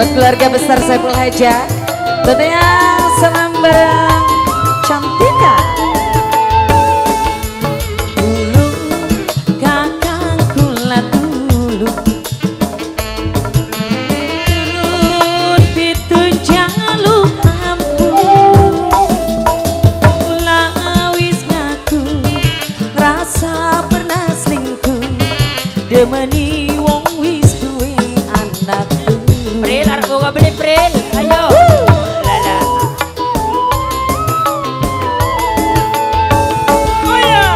buat keluarga besar Saiful Haja, tentunya senam bareng Cantika. Dulu kakang kula dulu turun pitu jaluk ampun, kula wis ngaku rasa pernah selingkuh demeni wong wis duwe anak. Pril, arep buka beli Pril, ayo. Lala. Oh ya.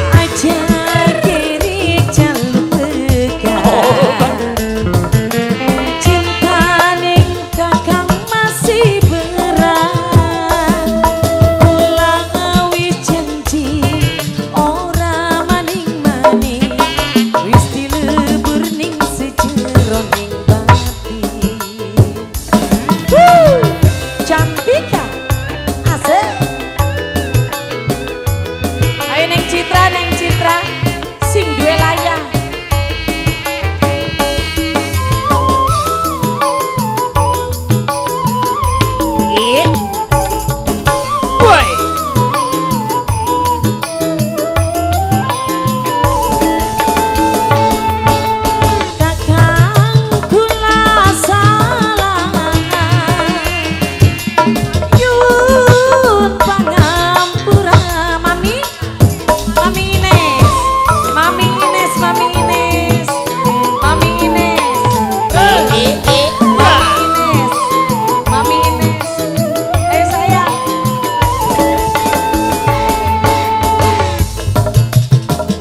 Ajar kiri jaluk pegang, cinta ning kakang masih berat. Kula wis janji ora maning-maning, wis dilebur ning sejero ning bati. Cantika, asik. Ayo neng Citra, sing duwe layang. Woi. Kakang kula salah, yun pangampura. Mami Ines, Mami Ines, Mami Ines, Mami Ines, Mami Ines, Mami Ines. Ayo sayang.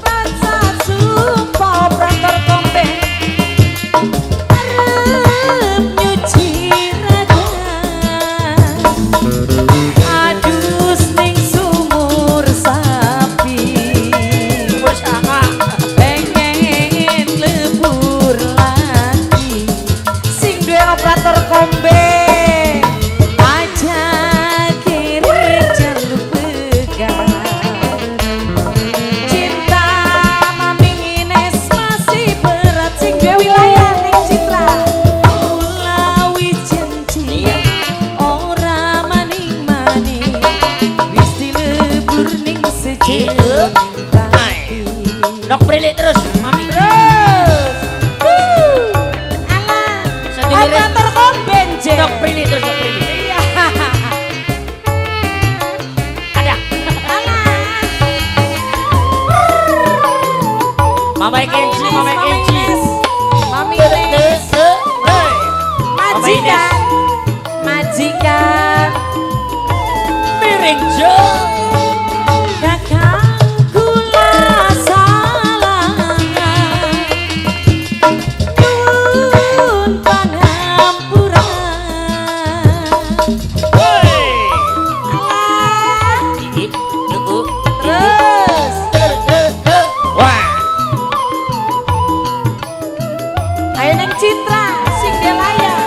Rasa sumpah prantor kombe, arep nyuci raga, adus ning sumur sapi, pengen lebur lagi. Sing duwe operator kombe aja kiri jaluk pegang, cinta Mami Ines masih berat. Sing duwe wilayah ning Citra, kula wis janji ora maning-maning, wis dilebur ning sejero bati. Dok Pril terus, Mami. Terus alah Sedulure. operator komben je. Dok Pril terus, Dok Pril. Iya. Ada. Alah. Mama Kenji, Mama Mami Kenji. Ines, Mami Ines, Hey. majikan, majikan. Piring jo. Kakang kula salah, nyuwun pangampura. Woi. Alah. Tunggu. Terus Wah. ayo neng Citra, sing dia layang.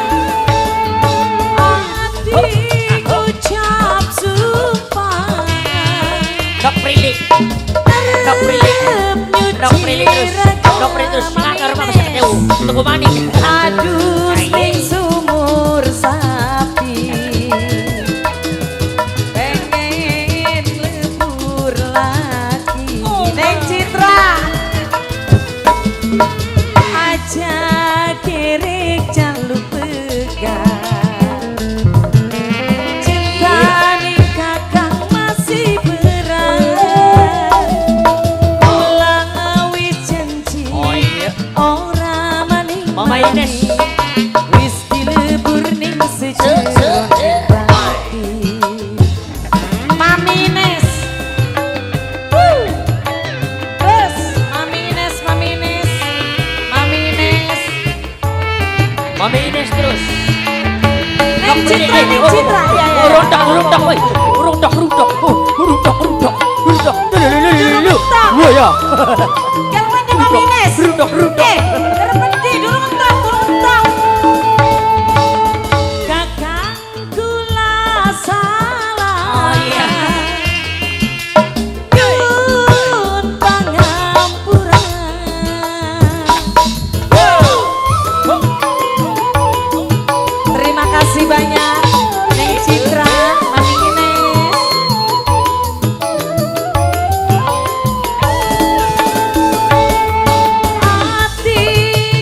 Ati ucap sumpah, Dok Pril. Dok Pril. Dok Pril terus. Dok Pril terus. Ngantor Mama Sakeu. Tunggu maning. adus ning sumur sapi, pengen lebur lagi. Neng Citra, aja kirik jaluk pegang, cinta ning kakang masih berat. Kula wis janji Oh iya. ora maning-maning, Mama Ines. wis dilebur ning sejero bati. Mami Ines. Terus Mami Ines, Mami Ines, Mami Ines. Mami Ines terus. Neng Citra, Neng Citra. Ya, ya. Urung dak, woi. Urung dak. Wah ya. Yang penting Mami Ines. Rundok. Terpendi, durung entok. Kakang kula salah. Oh iya. Nyuwun pangampura. kasih banyak Neng Citra, Mami Ines. Hati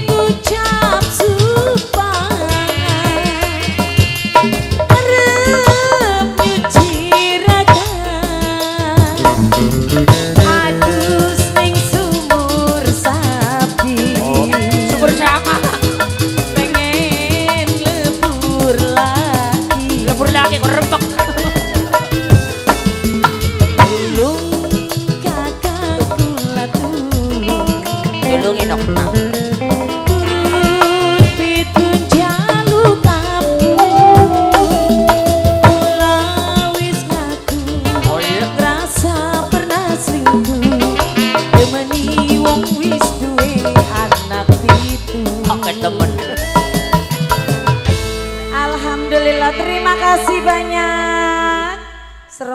ngucap supaya arep nyuci raga. Adus ning sumur sapi. Syukur sama. Pengen lebur lagi. Lebur lagi kok rempek. Tulung kakak kula tulung. Tulungi dong. Turut pitun jaluk kampung. Kula wis ngaku. Oh iya. Ngerasa pernah selingkuh. Demeni wong wis duwe anak pitu. Oke temen. Alhamdulillah, terima kasih banyak.